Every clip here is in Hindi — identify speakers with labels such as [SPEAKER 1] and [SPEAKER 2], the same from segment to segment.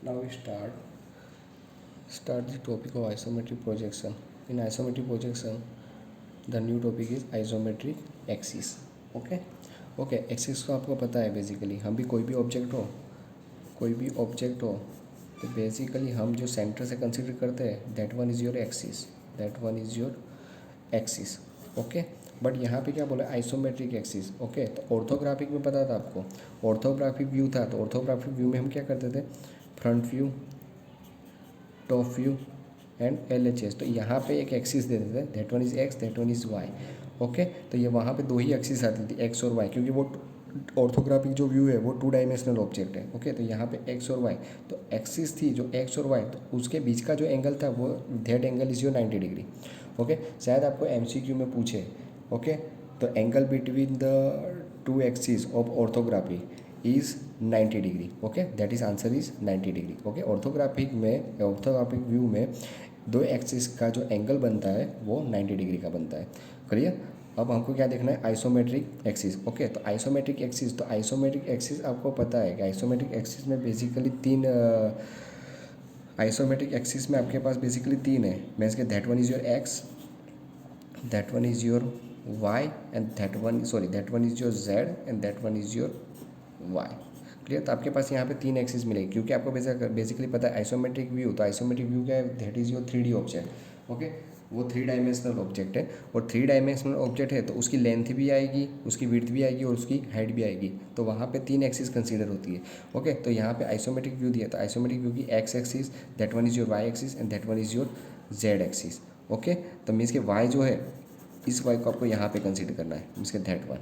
[SPEAKER 1] Now we start the topic of isometric projection. In isometric projection, the new topic is isometric axis. Okay axis को आपको पता है बेसिकली हम भी कोई भी ऑब्जेक्ट हो तो बेसिकली हम जो सेंटर से कंसिडर करते हैं that one is your axis. Okay but यहाँ पे क्या बोला आइसोमेट्रिक एक्सिस. ओके तो ऑर्थोग्राफिक में पता था आपको, ऑर्थोग्राफिक व्यू था. तो ऑर्थोग्राफिक व्यू में हम क्या करते थे, front view, top view and LHS. तो यहाँ पे एक एक्सिस दे देते थे, that one is X, that one is Y. Okay तो ये वहाँ पे दो ही एक्सिस आती थी, एक्स और वाई, क्योंकि वो ऑर्थोग्राफिक जो व्यू है वो 2 डायमेंशनल ऑब्जेक्ट है. ओके तो यहाँ पे एक्स और वाई, तो एक्सिस थी जो एक्स और वाई, तो उसके बीच का जो एंगल था वो that angle is your 90 degree. Okay शायद आपको MCQ में पूछे. ओके तो angle between the 2 axis of orthography is 90 degree. Okay that is answer is 90 degree. Okay orthographic view में 2 एक्सिस का जो एंगल बनता है वो 90 डिग्री का बनता है. क्लियर. अब हमको क्या देखना है, आइसोमेट्रिक एक्सिस. ओके तो आइसोमेट्रिक एक्सिस आपको पता है कि आइसोमेट्रिक एक्सिस में बेसिकली 3 आइसोमेट्रिक एक्सिस में आपके पास बेसिकली 3 है. मीन्स के that one is your X, that one is your Y and that one is your Z and that one is your Y. Clear. तो आपके पास यहाँ पे 3 एक्सिस मिलेगी, क्योंकि आपको बेसिकली पता है आइसोमेट्रिक व्यू. तो आइसोमेट्रिक व्यू क्या है, that is your 3D object. Okay वो 3 डायमेंशनल ऑब्जेक्ट है, और 3 डायमेंशनल ऑब्जेक्ट है तो उसकी लेंथ भी आएगी, उसकी विड्थ भी आएगी और उसकी हाइट भी आएगी. तो वहाँ पे 3 एक्सिस कंसीडर होती है. ओके तो यहाँ पे आइसोमेट्रिक व्यू दिया, तो आइसोमेट्रिक व्यू की X axis, that one is your Y axis and that one is your Z axis. Okay तो मीन्स के वाई जो है, इस वाई को आपको यहाँ पे कंसीडर करना है, मीन्स के दैट वन.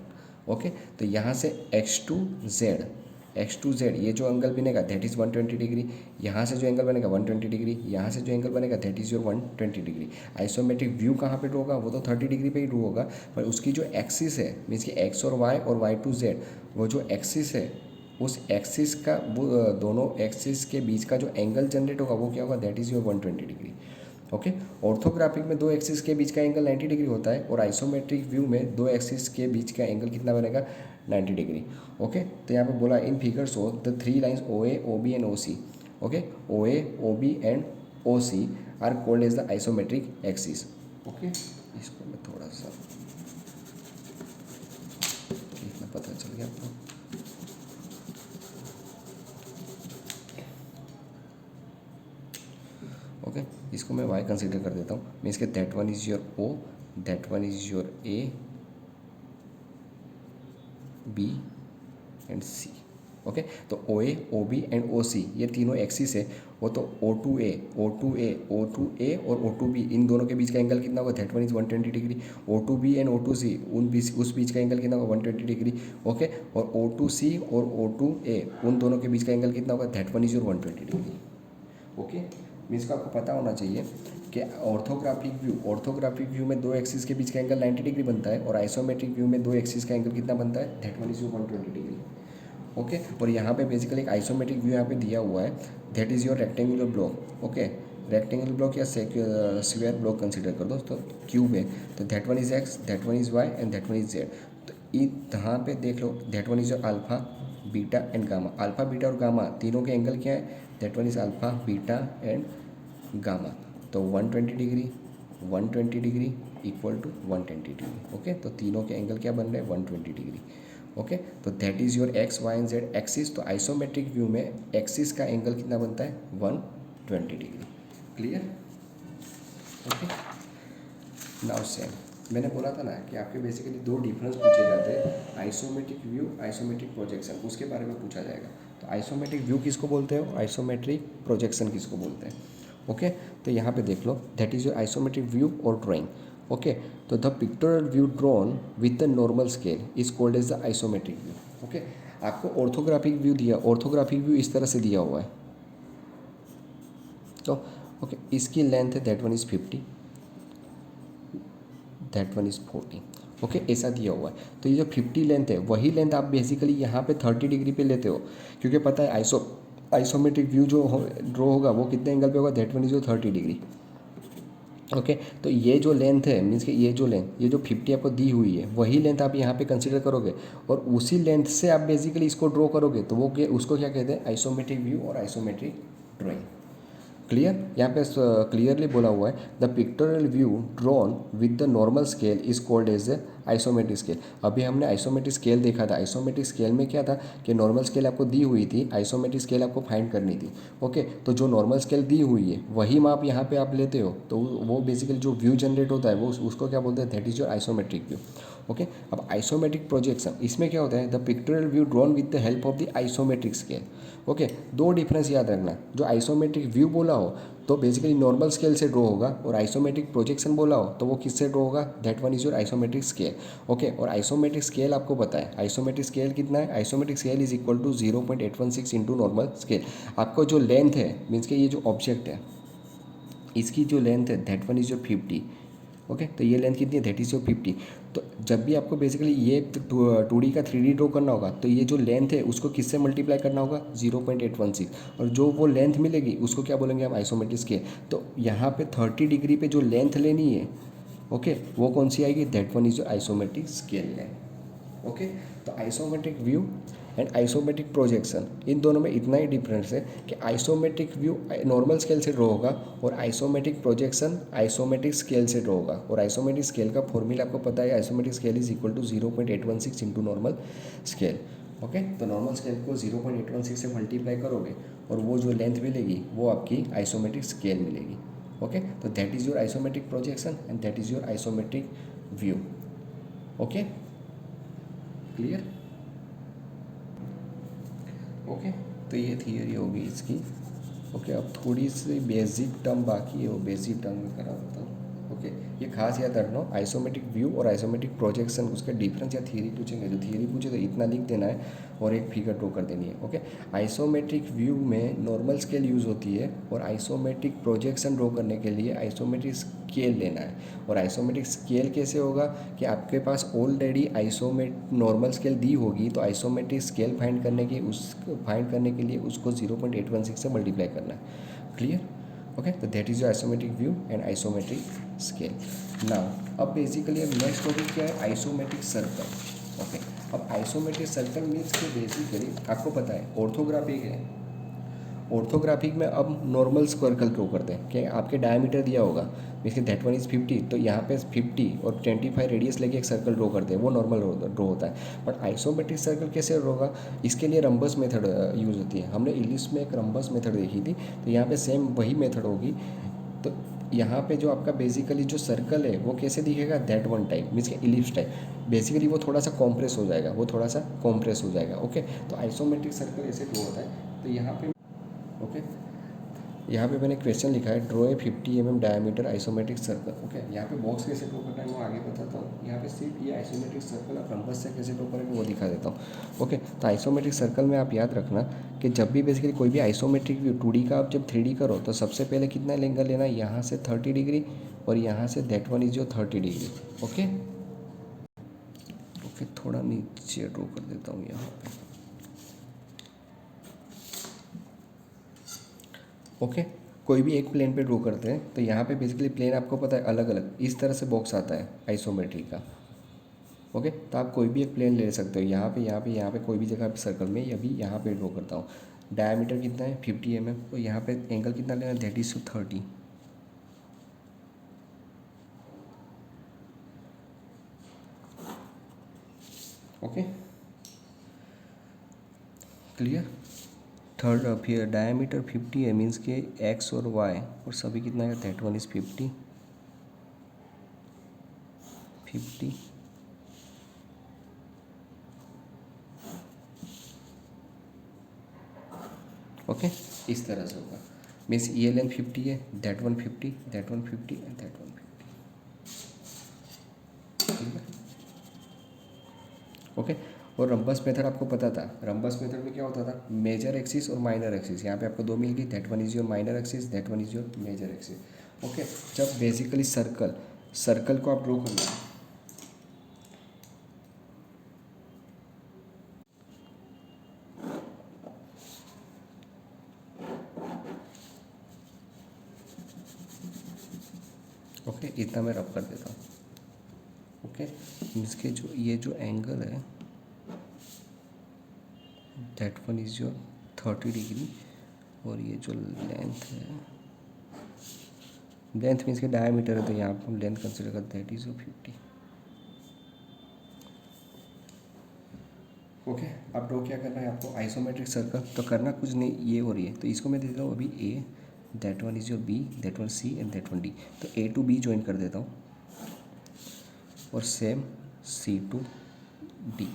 [SPEAKER 1] ओके तो यहाँ से एक्स टू जेड ये जो एंगल बनेगा दैट इज़ 120 डिग्री. यहाँ से जो एंगल बनेगा 120 डिग्री, यहाँ से जो एंगल बनेगा that is your 120 degree. Isometric view कहाँ पे ड्रो होगा, वो तो 30 डिग्री पे ही ड्रो होगा, पर उसकी जो एक्सिस है मीन्स कि एक्स और वाई टू जेड, वो जो एक्सिस है उस एक्सिस का वो दोनों एक्सिस के बीच का जो एंगल जनरेट होगा वो क्या होगा, that is your 120 degree. Okay orthographic में 2 एक्सिस के बीच का एंगल 90 डिग्री होता है, और आइसोमेट्रिक व्यू में 2 एक्सिस के बीच का एंगल कितना बनेगा, 90 डिग्री. ओके तो यहाँ पे बोला in figure show the 3 lines OA, OB and OC. Okay OA, OB and OC are called as the isometric axis. Okay इसको मैं थोड़ा सा इतना पता चल गया आपको. ओके इसको मैं y कंसीडर कर देता हूँ, मीन्स के that one is your O, that one is your A, B and C. Okay तो OA, OB एंड OC ये तीनों एक्सिस है. वो तो O2A और O2B इन दोनों के बीच का एंगल कितना होगा, that one is 120 degree. O2B and O2C उस बीच का एंगल कितना होगा, 120 डिग्री. ओके और O2C और O2A उन दोनों के बीच का एंगल कितना होगा, that one is your 120 degree. Okay means को आपको पता होना चाहिए कि ऑर्थोग्राफिक व्यू में 2 एक्सिस के बीच का एंगल 90 डिग्री बनता है, और आइसोमेट्रिक व्यू में 2 एक्सिस का एंगल कितना बनता है, that one is 120 degree. Okay और यहाँ पे बेसिकली एक आइसोमेट्रिक व्यू यहाँ पे दिया हुआ है, that is your rectangular block. Okay rectangular block या स्क्वायर ब्लॉक कंसिडर कर दो, तो क्यूब है, तो that one is X, that one is Y and that one is Z. तो यहाँ पे देख लो that one is your alpha, beta and gamma. Alpha beta और गामा तीनों के एंगल क्या है, that one is alpha, beta and gamma. तो 120 degree equal to 120 degree. Okay तो तीनों के एंगल क्या बन रहे हैं, 120 डिग्री. ओके तो that is your X, Y and Z axis. तो आइसोमेट्रिक व्यू में एक्सिस का एंगल कितना बनता है, 120 degree. Clear. Okay now same मैंने बोला था ना कि आपके बेसिकली 2 डिफरेंस पूछे जाते हैं, आइसोमेट्रिक व्यू, आइसोमेट्रिक प्रोजेक्शन, उसके बारे में पूछा जाएगा. तो आइसोमेट्रिक व्यू किसको बोलते हो, आइसोमेट्रिक प्रोजेक्शन किसको बोलते हैं. ओके तो यहाँ पे देख लो that is your isometric view और ड्राइंग. ओके तो the pictorial view drawn with the normal scale is called as the isometric view. Okay आपको ऑर्थोग्राफिक व्यू दिया, ऑर्थोग्राफिक व्यू इस तरह से दिया हुआ है. तो ओके इसकी लेंथ है that one is 50, that one is 40. Okay ऐसा दिया हुआ है. तो ये जो 50 लेंथ है वही लेंथ आप बेसिकली यहाँ पे 30 डिग्री पे लेते हो, क्योंकि पता है आइसोमेट्रिक व्यू जो ड्रॉ होगा वो कितने एंगल पे होगा, that one is 30 degree. Okay तो ये जो लेंथ है मीन्स कि ये जो 50 आपको दी हुई है वही लेंथ आप यहाँ पे कंसीडर करोगे, और उसी लेंथ से आप बेसिकली इसको ड्रॉ करोगे, तो वो उसको क्या कहते हैं, आइसोमेट्रिक व्यू और आइसोमेट्रिक ड्राइंग। क्लियर, यहाँ पे क्लियरली बोला हुआ है the pictorial view drawn with the normal scale is called as the isometric scale. अभी हमने आइसोमेट्रिक स्केल देखा था। आइसोमेट्रिक स्केल में क्या था कि नॉर्मल स्केल आपको दी हुई थी, आइसोमेट्रिक स्केल आपको फाइंड करनी थी। ओके, तो जो नॉर्मल स्केल दी हुई है वही माप यहाँ पे आप लेते हो, तो वो बेसिकली जो व्यू जनरेट होता है वो उसको क्या बोलते हैं, that is your isometric view. Okay, अब आइसोमेट्रिक प्रोजेक्शन, इसमें क्या होता है the pictorial view drawn with the help of the isometric scale. Okay, दो डिफरेंस याद रखना, जो आइसोमेट्रिक व्यू बोला हो तो बेसिकली नॉर्मल स्केल से ड्रॉ होगा, और आइसोमेट्रिक प्रोजेक्शन बोला हो तो वो किससे ड्रॉ होगा, that one is your isometric scale. Okay, और आइसोमेट्रिक स्केल आपको पता है, आइसोमेट्रिक स्केल कितना है, isometric scale is equal to 0.816 into normal scale. आपको जो लेंथ है मीन्स के ये जो ऑब्जेक्ट है इसकी जो लेंथ है that one is your 50। Okay, तो ये लेंथ कितनी है, दैट इज योर 50। तो जब भी आपको बेसिकली ये 2D का 3D ड्रॉ करना होगा तो ये जो लेंथ है उसको किससे मल्टीप्लाई करना होगा, 0.816, और जो वो लेंथ मिलेगी उसको क्या बोलेंगे हम, आइसोमेट्रिक स्केल। तो यहाँ पे 30 डिग्री पे जो लेंथ लेनी है, ओके, वो कौन सी आएगी, that one is your isometric scale length. Okay, तो isometric view and isometric projection, इन दोनों में इतना ही डिफरेंस है कि आइसोमेट्रिक व्यू नॉर्मल स्केल से ड्रॉ होगा और आइसोमेट्रिक प्रोजेक्शन आइसोमेट्रिक स्केल से ड्रॉ होगा। और आइसोमेट्रिक स्केल का फॉर्मूला आपको पता है, isometric scale is equal to 0.816 into normal scale. Okay, तो नॉर्मल स्केल को 0.816 से मल्टीप्लाई करोगे और वो जो लेंथ मिलेगी वो आपकी आइसोमेट्रिक स्केल मिलेगी। ओके, तो that is your isometric projection and that is your isometric view. Okay, clear. Okay, तो ये थियरी होगी इसकी। ओके, अब थोड़ी सी बेसिक टर्म बाकी है, वो बेसिक टर्म में करा देता हूँ। ओके, ये खास याद रखना, आइसोमेट्रिक व्यू और आइसोमेट्रिक प्रोजेक्शन उसका डिफरेंस या थियरी पूछेंगे तो थियरी पूछे तो इतना लिख देना है और एक फिगर ड्रॉ कर देनी है। ओके, आइसोमेट्रिक व्यू में नॉर्मल स्केल यूज़ होती है और आइसोमेट्रिक प्रोजेक्शन ड्रॉ करने के लिए आइसोमेट्रिक स्केल लेना है। और आइसोमेट्रिक स्केल कैसे होगा कि आपके पास ऑलरेडी नॉर्मल स्केल दी होगी, तो आइसोमेट्रिक स्केल फाइंड करने के लिए उसको 0.816 से मल्टीप्लाई करना है। क्लियर। ओके, तो that is your isometric view and isometric scale. Now अब बेसिकली अब नेक्स्ट टॉपिक क्या है, आइसोमेट्रिक सर्कल। ओके, अब आइसोमेट्रिक सर्कल मीन्स कि बेसिकली आपको पता है ऑर्थोग्राफिक है, ऑर्थोग्राफिक में अब नॉर्मल सर्कल ड्रॉ करते हैं कि आपके डायमीटर दिया होगा, इसके दैट वन इज़ 50, तो यहाँ पे 50 और 25 रेडियस लेके एक सर्कल ड्रॉ करते हैं, वो नॉर्मल ड्रॉ होता है। बट आइसोमेट्रिक सर्कल कैसे ड्रॉ होगा, इसके लिए रंबस मेथड यूज़ होती है। हमने इंग्लिश में एक रंबस मेथड देखी थी, तो यहाँ पे सेम वही मेथड होगी। तो यहाँ पे जो आपका बेसिकली जो सर्कल है वो कैसे दिखेगा, दैट वन टाइप मीन्स के इलिप्स टाइप, बेसिकली वो थोड़ा सा कॉम्प्रेस हो जाएगा, हो जाएगा। ओके, तो आइसोमेट्रिक सर्कल ऐसे ड्रॉ होता है। तो यहाँ पे ओके, यहाँ पे मैंने क्वेश्चन लिखा है, draw a 50 mm diameter isometric circle. Okay, यहाँ पे बॉक्स कैसे ड्रॉ करना है वो आगे बताता हूँ। यहाँ पे सिर्फ ये आइसोमेट्रिक सर्कल आप रंबस से कैसे ड्रॉ करेंगे वो दिखा देता हूँ। ओके, तो आइसोमेट्रिक सर्कल में आप याद रखना कि जब भी बेसिकली कोई भी आइसोमेट्रिक व्यू 2D का आप जब 3D करो तो सबसे पहले कितना एंगल लेना है, यहाँ से 30 डिग्री और यहाँ say that one is your 30 degree. Okay, okay, थोड़ा नीचे ड्रॉ कर देता हूँ यहाँ पे। ओके, कोई भी एक प्लेन पे ड्रॉ करते हैं तो यहाँ पे बेसिकली प्लेन आपको पता है अलग अलग इस तरह से बॉक्स आता है आइसोमेट्री का। ओके, तो आप कोई भी एक प्लेन ले सकते हो, यहाँ पे कोई भी जगह पे सर्कल में, अभी यहाँ पे ड्रॉ करता हूँ। डायमीटर कितना है 50 mm, तो यहाँ पे एंगल कितना लेना है, that is 30। Okay, clear. Third फिर डायमीटर 50 है मीन्स के एक्स और वाई और सभी कितना है, दैट वन इज 50। ओके, इस तरह से होगा मीन्स ये लेंथ 50 है, that one 50, that one 50 and that one 50। ठीक है, ओके। और रंबस मेथड आपको पता था, रंबस मेथड में क्या होता था, मेजर एक्सिस और माइनर एक्सिस, यहाँ पे आपको दो मिल गई, that one is your minor axis, that one is your major axis. Okay, जब बेसिकली सर्कल को आप ड्रॉ करना है, ओके, इतना मैं रब कर देता हूँ। ओके, इसके ये जो एंगल है that one is your 30 degree और ये जो लेंथ है, लेंथ मीन्स के डायमीटर है, तो यहाँ पर हम लेंथ कंसिडर करते हैं, दैट इज 50। ओके, अब ड्रॉ क्या करना है आपको, आइसोमेट्रिक सर्कल। तो करना कुछ नहीं, ये हो रही है तो इसको मैं दे देता हूँ अभी A, that one is your B, that one C and that one D. तो ए टू बी ज्वाइन कर देता हूँ और same C to D.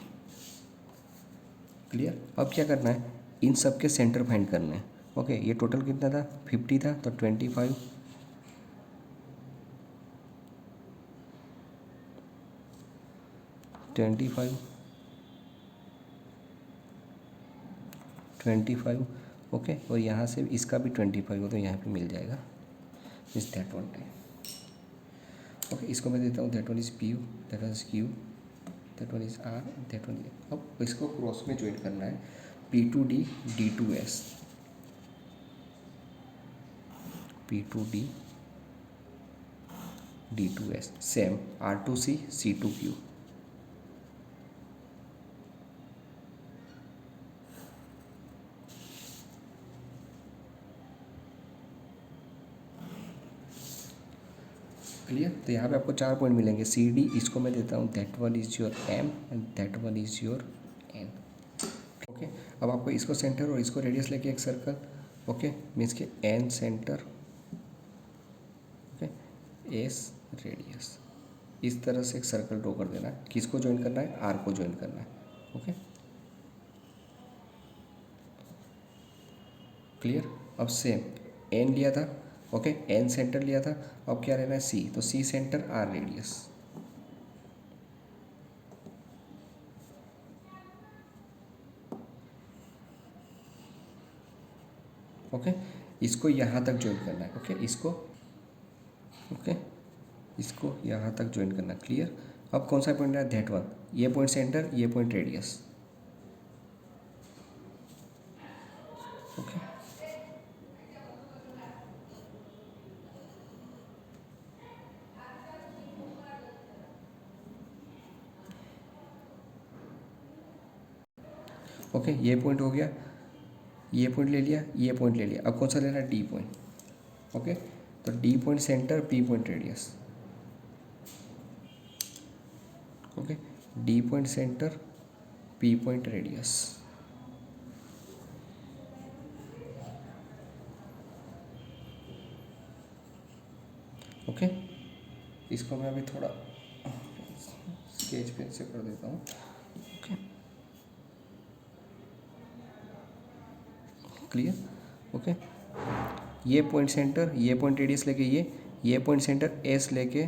[SPEAKER 1] Clear. अब क्या करना है, इन सब के सेंटर फाइंड करने हैं। ओके, ये टोटल कितना था, 50 था, तो 25 25 25। ओके, और यहाँ से इसका भी 25 हो तो यहाँ पे मिल जाएगा, इस दैट वन टाइम। ओके, इसको मैं देता हूँ that one is P U, that one is Q, that one is R, that one is. अब इसको क्रॉस में ज्वाइन करना है, P to D, D to S, P to D, D to S, same R to C, C to Q. Clear. तो यहाँ पे आपको 4 पॉइंट मिलेंगे, सी डी, इसको मैं देता हूँ that one is your M and that one is your N. Okay, अब आपको इसको सेंटर और इसको रेडियस लेके एक सर्कल, ओके, मीन्स के N centre, okay, S radius, इस तरह से एक सर्कल ड्रॉ कर देना है। किसको ज्वाइन करना है, आर को ज्वाइन करना है। Okay, clear. अब सेम एन लिया था, ओके, एन सेंटर लिया था, अब क्या रहना है सी, तो C centre, R radius. Okay, इसको यहाँ तक ज्वाइन करना है। ओके, इसको, ओके, इसको यहाँ तक ज्वाइन करना है। क्लियर। अब कौन सा पॉइंट है, दैट वन, ये पॉइंट सेंटर, ये पॉइंट रेडियस। ओके, ओके, ये पॉइंट हो गया, ये पॉइंट ले लिया, ये पॉइंट ले लिया, अब कौन सा लेना है, डी पॉइंट। ओके, तो D point centre, P point radius. Okay, D point centre, P point radius. Okay, इसको मैं अभी थोड़ा स्केच पेन से कर देता हूँ। Okay, clear. ओके, ये पॉइंट सेंटर, ये पॉइंट रेडियस लेके ये पॉइंट सेंटर एस लेके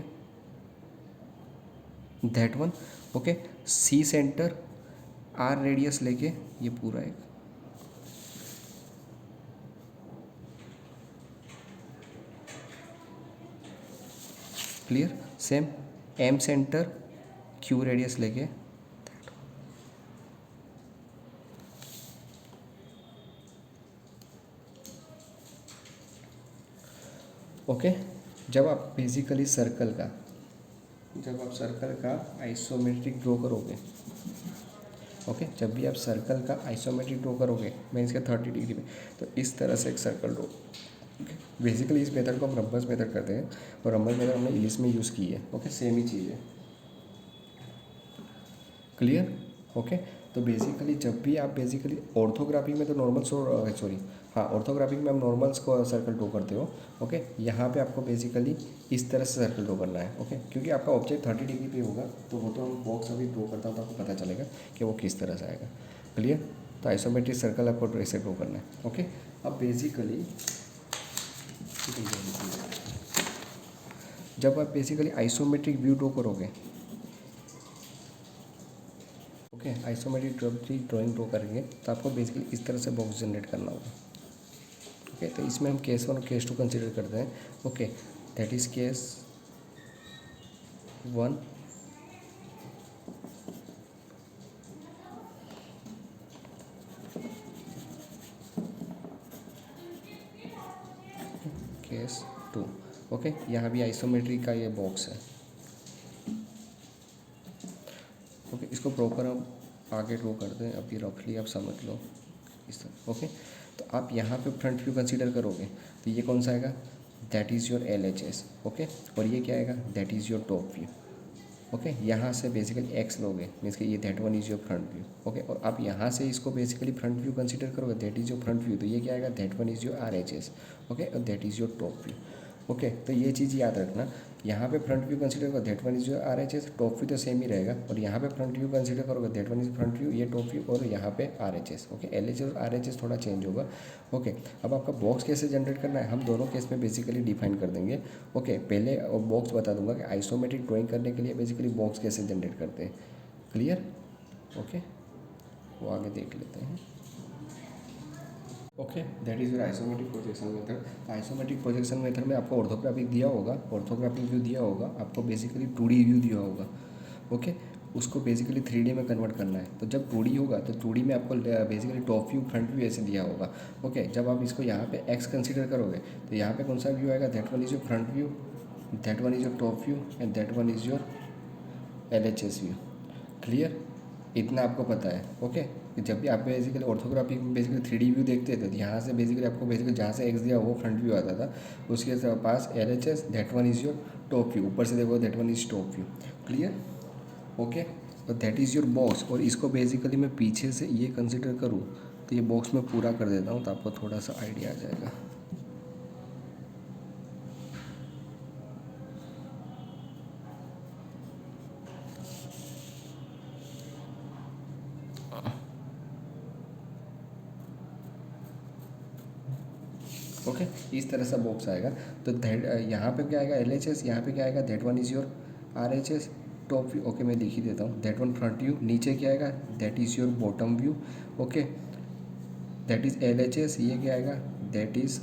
[SPEAKER 1] that one. Okay, C centre, R radius लेके ये पूरा एक। क्लियर। Same M centre, Q radius लेके। ओके, जब आप बेसिकली सर्कल का, जब आप सर्कल का आइसोमेट्रिक ड्रॉ करोगे, ओके, जब भी आप सर्कल का आइसोमेट्रिक ड्रॉ करोगे मीन्स के 30 डिग्री में, तो इस तरह से एक सर्कल ड्रॉ। ओके, बेसिकली इस मेथड को हम रम्बस मेथड करते हैं और रम्बस मेथड हमने इंग्लिश में यूज़ की है। ओके, सेम ही चीज़ है। क्लियर। ओके, तो बेसिकली जब भी आप बेसिकली ऑर्थोग्राफी में तो नॉर्मल सॉरी, हाँ, ऑर्थोग्राफी में आप नॉर्मल सर्कल ड्रॉ करते हो। ओके, यहाँ पे आपको बेसिकली इस तरह से सर्कल ड्रॉ करना है। ओके, क्योंकि आपका ऑब्जेक्ट 30 डिग्री पे होगा, तो वो तो हम बॉक्स अभी ड्रॉ करता हूँ तो आपको पता चलेगा कि वो किस तरह से आएगा। क्लियर। तो आइसोमेट्रिक सर्कल आपको ऐसे ड्रॉ करना है। ओके, अब बेसिकली जब आप बेसिकली आइसोमेट्रिक व्यू ड्रॉ करोगे, ओके, आइसोमेट्रिक ड्राइंग ड्रॉ करेंगे तो आपको बेसिकली इस तरह से बॉक्स जनरेट करना होगा। ओके, तो इसमें हम केस 1 और केस 2 कंसिडर करते हैं। Okay, that is case 1, case 2। Okay, यहाँ भी आइसोमेट्रिक का ये बॉक्स है। ओके, इसको प्रॉपर हम आगे ड्रॉ करते हैं, अभी रफली आप समझ लो इस तरह। ओके, तो आप यहाँ पे फ्रंट व्यू कंसीडर करोगे तो ये कौन सा आएगा, that is your LHS। Okay, और ये क्या आएगा, that is your top view. Okay, यहाँ से बेसिकली एक्स लोगे, मीन्स कि ये that one is your front view. Okay, और आप यहाँ से इसको बेसिकली फ्रंट व्यू कंसीडर करोगे, that is your front view, तो ये क्या आएगा, that one is your RHS। Okay, और that is your top view. Okay, तो ये चीज़ याद रखना, यहाँ पे फ्रंट व्यू कंसीडर करो, that one is your RHS, top view तो सेम ही रहेगा, और यहाँ पे फ्रंट व्यू कंसीडर करोगे, that one is front view, ये टॉप व्यू, और यहाँ पे RHS। ओके, LHS और RHS थोड़ा चेंज होगा। ओके, अब आपका बॉक्स कैसे जनरेट करना है, हम दोनों केस में बेसिकली डिफाइन कर देंगे। ओके, पहले बॉक्स बता दूंगा कि आइसोमेट्रिक ड्राइंग करने के लिए बेसिकली बॉक्स कैसे जनरेट करते हैं। क्लियर? ओके, वो आगे देख लेते हैं। Okay, that is your isometric projection method. Isometric projection method में आपको ऑर्थोग्राफिक दिया होगा, ऑर्थोग्राफिक व्यू दिया होगा, आपको बेसिकली 2D व्यू दिया होगा। ओके, उसको बेसिकली 3D में कन्वर्ट करना है। तो जब 2D होगा तो 2D में आपको basically top view, front view ऐसे दिया होगा। ओके, जब आप इसको यहाँ पे एक्स कंसीडर करोगे तो यहाँ पे कौन सा व्यू आएगा, that one is your front view, that one is your top view, and that one is your LHS view. Clear? इतना आपको पता है। ओके, जब भी आप बेसिकली ऑर्थोग्राफी में बेसिकली 3D व्यू देखते थे तो यहाँ से बेसिकली आपको बेसिकली जहाँ से एक्स दिया वो फ्रंट व्यू आता था, उसके पास LHS, that one is your top view, ऊपर से देखो that one is top view. Clear? Okay, तो दैट इज़ योर बॉक्स, और इसको बेसिकली मैं पीछे से ये कंसिडर करूँ तो ये बॉक्स में पूरा कर देता हूँ तो आपको थोड़ा सा आइडिया आ जाएगा। ओके, इस तरह से बॉक्स आएगा। तो दैट यहाँ पे क्या आएगा, LHS, यहाँ पे क्या आएगा, that one is your RHS, top view. Okay, मैं लिख ही देता हूँ, दैट वन फ्रंट व्यू, नीचे क्या आएगा, that is your bottom view. Okay, that is LHS, ये क्या आएगा, दैट इज़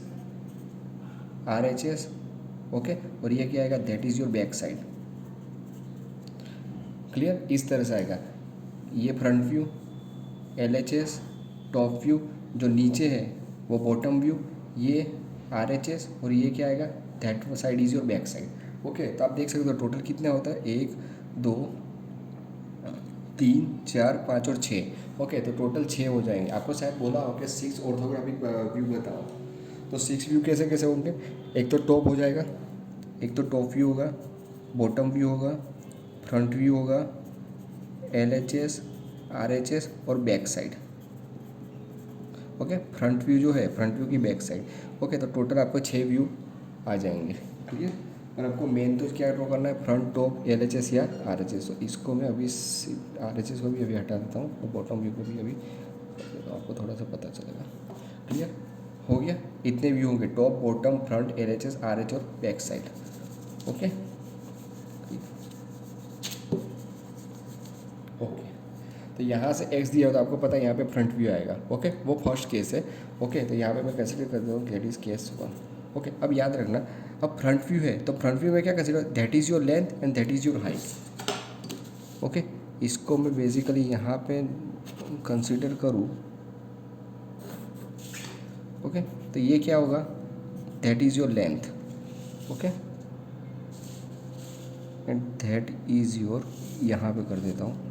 [SPEAKER 1] RHS। ओके, और ये क्या आएगा, that is your back side. Clear? इस तरह से आएगा, ये front view, LHS, top view, जो नीचे है वो बॉटम व्यू, ये RHS, और ये क्या आएगा, that side is your back side. Okay, तो आप देख सकते हो टोटल कितना होता है, 1 2 3 4 5 और 6। ओके, तो टोटल 6 हो जाएंगे। आपको शायद बोला हो कि 6 ऑर्थोग्राफिक व्यू बताओ, तो 6 व्यू कैसे कैसे होंगे, एक तो टॉप हो जाएगा, एक तो टॉप व्यू होगा, बॉटम व्यू होगा, फ्रंट व्यू होगा, LHS, RHS और back side. Okay, front view जो है, फ्रंट व्यू की बैक साइड। ओके, तो टोटल आपको 6 व्यू आ जाएंगे। ठीक है, और आपको मेन तो क्या ड्रॉ करना है, फ्रंट, टॉप, LHS या RHS। तो इसको मैं अभी RHS को भी अभी हटा देता हूँ और बॉटम व्यू को भी अभी तो आपको थोड़ा सा पता चलेगा। क्लियर हो गया? इतने व्यू होंगे, top, bottom, front, LHS, RH और बैक साइड। ओके ओके, तो यहाँ से एक्स दिया हो तो आपको पता है यहाँ पे फ्रंट व्यू आएगा। ओके, वो फर्स्ट केस है। ओके, तो यहाँ पे मैं कंसिडर कर देता हूँ दैट इज़ केस 1। ओके, अब याद रखना, अब फ्रंट व्यू है तो फ्रंट व्यू में क्या consider, that is your length and that is your height. Okay, इसको मैं बेसिकली यहाँ पे कंसिडर करूँ। ओके, तो ये क्या होगा, that is your length. Okay, and that is your, यहाँ पे कर देता हूँ,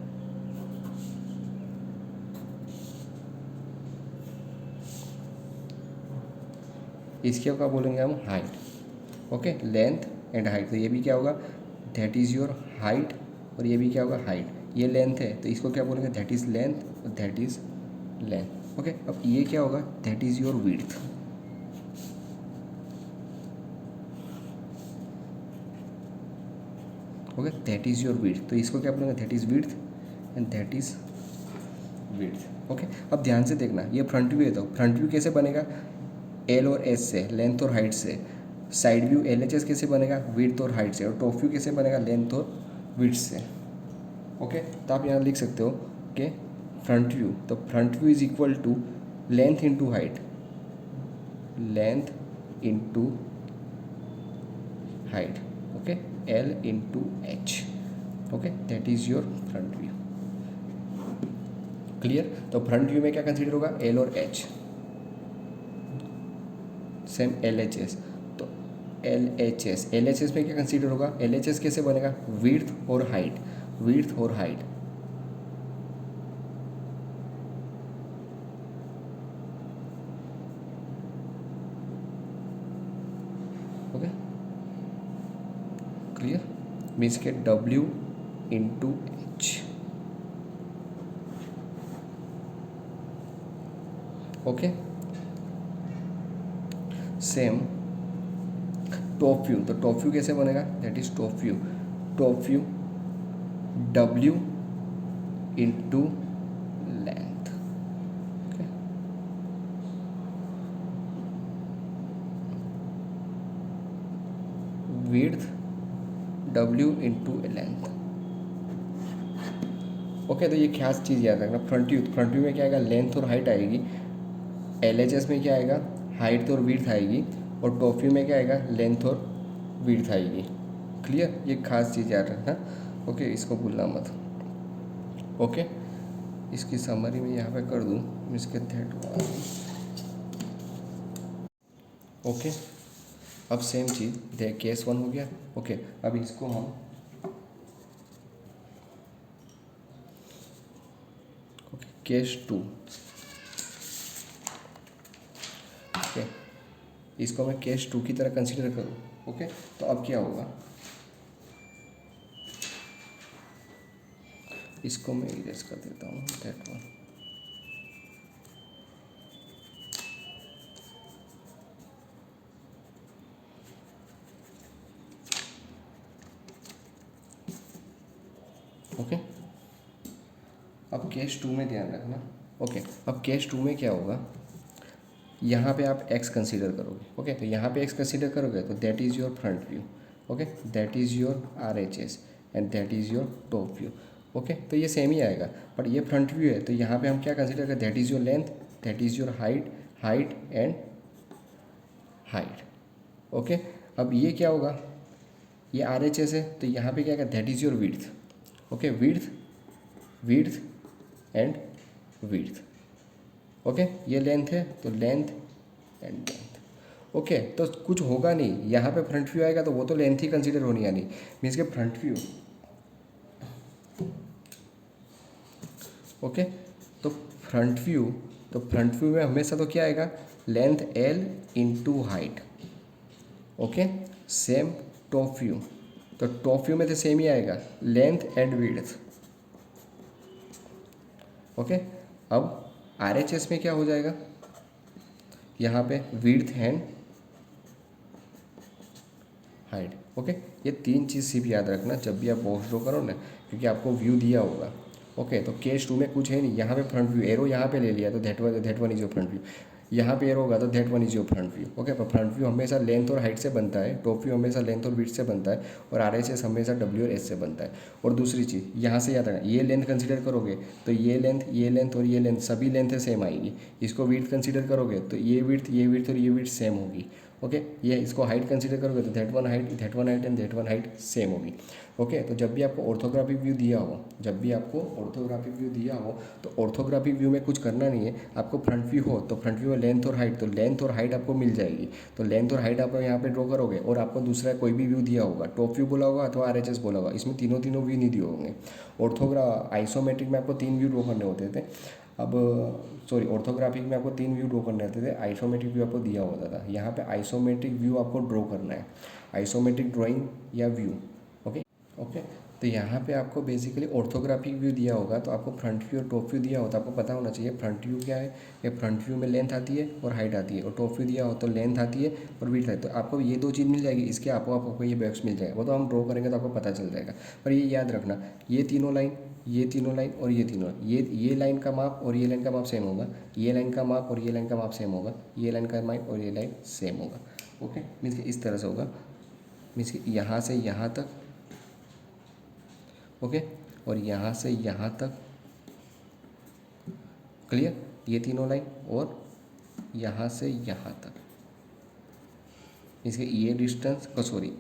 [SPEAKER 1] इसके क्या बोलेंगे हम, height. Okay, length and height, तो ये भी क्या होगा, दैट इज़ योर हाइट, और ये भी क्या होगा, हाइट। ये लेंथ है तो इसको क्या बोलेंगे, दैट इज़ लेंथ, और दैट इज़ लेंथ। ओके, अब ये क्या होगा, that is your width. Okay, that is your width, तो इसको क्या बोलेंगे, that is width and that is width. Okay, अब ध्यान से देखना, ये फ्रंट व्यू है तो फ्रंट व्यू कैसे बनेगा, L और S से, लेंथ और हाइट से। साइड व्यू LHS कैसे बनेगा, विड्थ और हाइट से। और टॉप व्यू कैसे बनेगा, लेंथ और विड्थ से। ओके, तो आप यहाँ लिख सकते हो कि फ्रंट व्यू, तो front view is equal to length into height, length into height. Okay, L into H। Okay, that is your front view. Clear? तो फ्रंट व्यू में क्या कंसीडर होगा, L और H, सेम LHS। तो LHS में क्या कंसीडर होगा, LHS कैसे बनेगा, विड्थ और हाइट, विड्थ और हाइट। क्लियर, मीन्स के W into H. Okay, same top view, तो टॉप व्यू कैसे बनेगा, that is top view, top view W into length. Width W into length. Okay, तो ये खास चीज़ याद रखना, फ्रंट व्यू में क्या आएगा, लेंथ और हाइट आएगी, LHS में क्या आएगा, हाइट और विड्थ आएगी, और टॉप व्यू में क्या आएगा, लेंथ और विड्थ आएगी। क्लियर, ये खास चीज़ याद रखना। ओके, इसको भूलना मत। ओके, इसकी समरी में यहाँ पे कर दूँ, इसके दैट वन। ओके, अब सेम चीज़ देख, केस 1 हो गया। ओके, अब इसको हम केस 2, ओके, इसको मैं केस 2 की तरह कंसीडर करूँ। ओके, तो अब क्या होगा, इसको मैं इरेज कर देता हूँ, दैट वन। ओके, अब केस 2 में ध्यान रखना। ओके, अब केस 2 में क्या होगा, यहाँ पे आप x कंसीडर करोगे। ओके, तो यहाँ पे x कंसीडर करोगे तो that is your front view. Okay, that is your RHS and that is your top view. Okay, तो ये सेम ही आएगा, बट ये फ्रंट व्यू है, तो यहाँ पे हम क्या कंसीडर करें, that is your length, that is your height and height. Okay, अब ये क्या होगा, ये RHS है, तो यहाँ पे क्या आएगा, that is your width. Okay, width and width. Okay, ये लेंथ है, तो लेंथ एंड लेंथ। ओके, तो कुछ होगा नहीं, यहाँ पे फ्रंट व्यू आएगा तो वो तो लेंथ ही कंसीडर होनी आनी, मीन्स के फ्रंट व्यू। ओके, तो फ्रंट व्यू में हमेशा तो क्या आएगा, length L into height. Okay, same top view, तो टॉप व्यू में तो सेम ही आएगा, लेंथ एंड विड्थ। ओके, अब RHS में क्या हो जाएगा, यहाँ पे विड्थ एंड हाइट। ओके, ये 3 चीज़ सिर्फ याद रखना जब भी आप बॉक्स ड्रॉ करो ना, क्योंकि आपको व्यू दिया होगा। ओके, तो केस 2 में कुछ है नहीं, यहाँ पे फ्रंट व्यू, एरो यहाँ पे ले लिया तो that one is your front view, यहाँ पे एरो होगा तो that one is your front view. Okay, पर फ्रंट व्यू हमेशा लेंथ और हाइट से बनता है, टॉप व्यू हमेशा लेंथ और विड्थ से बनता है, और RHS हमेशा W और S से बनता है। और दूसरी चीज़ यहाँ से याद रखना, ये लेंथ कंसीडर करोगे तो ये लेंथ और ये लेंथ सभी लेंथ सेम आएगी। इसको विड्थ कंसीडर करोगे तो ये विड्थ और ये विड्थ सेम होगी। ओके, ये इसको हाइट कंसीडर करोगे तो that one height and that one height same होगी। ओके, तो जब भी आपको ऑर्थोग्राफिक व्यू दिया हो, तो ऑर्थोग्राफिक व्यू में कुछ करना नहीं है, आपको फ्रंट व्यू हो तो फ्रंट व्यू में लेंथ और हाइट आपको मिल जाएगी, तो लेंथ और हाइट आप यहाँ पे ड्रॉ करोगे, और आपको दूसरा कोई भी व्यू दिया होगा, टॉप व्यू बोला होगा अथवा RHS बोला होगा, इसमें तीनों व्यू नहीं दिए होंगे। आइसोमेट्रिक में आपको 3 व्यू ड्रॉ करने होते थे, अब ऑर्थोग्राफिक में आपको 3 व्यू ड्रॉ करने होते थे, आइसोमेट्रिक व्यू आपको दिया होता था। यहाँ पे आइसोमेट्रिक व्यू आपको ड्रॉ करना है, आइसोमेट्रिक ड्राइंग या व्यू। ओके, तो यहाँ पे आपको बेसिकली ऑर्थोग्राफिक व्यू दिया होगा, तो आपको फ्रंट व्यू और टॉप व्यू दिया होता है, आपको पता होना चाहिए फ्रंट व्यू क्या है, ये फ्रंट व्यू में लेंथ आती है और हाइट आती है, और टॉप व्यू दिया हो तो लेंथ आती है और विड्थ आती है, तो आपको ये 2 चीज़ मिल जाएगी, इसके आपको ये बॉक्स मिल जाएगा, वो तो हम ड्रॉ करेंगे तो आपको पता चल जाएगा। पर ये याद रखना, ये तीनों लाइन और ये लाइन का माप और ये लाइन का माप सेम होगा, ये लाइन का माप और ये लाइन का माप सेम होगा, ये लाइन का माप और ये लाइन सेम होगा। ओके, मीन्स इस तरह से होगा, मीन्स कि यहाँ से यहाँ तक, ओके, और यहाँ से यहाँ तक, क्लियर, ये तीनों लाइन, और यहाँ से यहाँ तक, इसके ये डिस्टेंस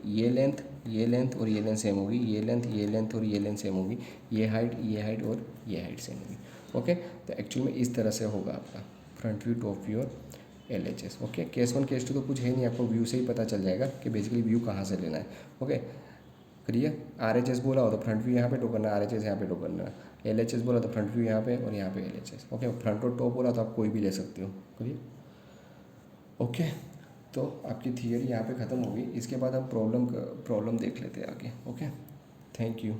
[SPEAKER 1] ये लेंथ और ये लेंथ सेम होगी, ये लेंथ और ये लेंथ सेम होगी, ये हाइट और ये हाइट सेम होगी। ओके, तो एक्चुअली में इस तरह से होगा आपका फ्रंट व्यू, टॉप व्यू और LHS। ओके, केस 1 केस 2 तो कुछ है नहीं, आपको व्यू से ही पता चल जाएगा कि बेसिकली व्यू कहाँ से लेना है। ओके, क्लियर, RHS बोला हो तो फ्रंट व्यू यहाँ पे ड्रॉ करना है, RHS यहाँ पे ड्रॉ करना है, LHS बोला तो फ्रंट व्यू यहाँ पे और यहाँ पे LHS। ओके, फ्रंट और टॉप बोला तो आप कोई भी ले सकते हो। क्लियर, ओके, तो आपकी थियरी यहाँ पे ख़त्म होगी। इसके बाद हम प्रॉब्लम देख लेते हैं आगे। Okay, thank you.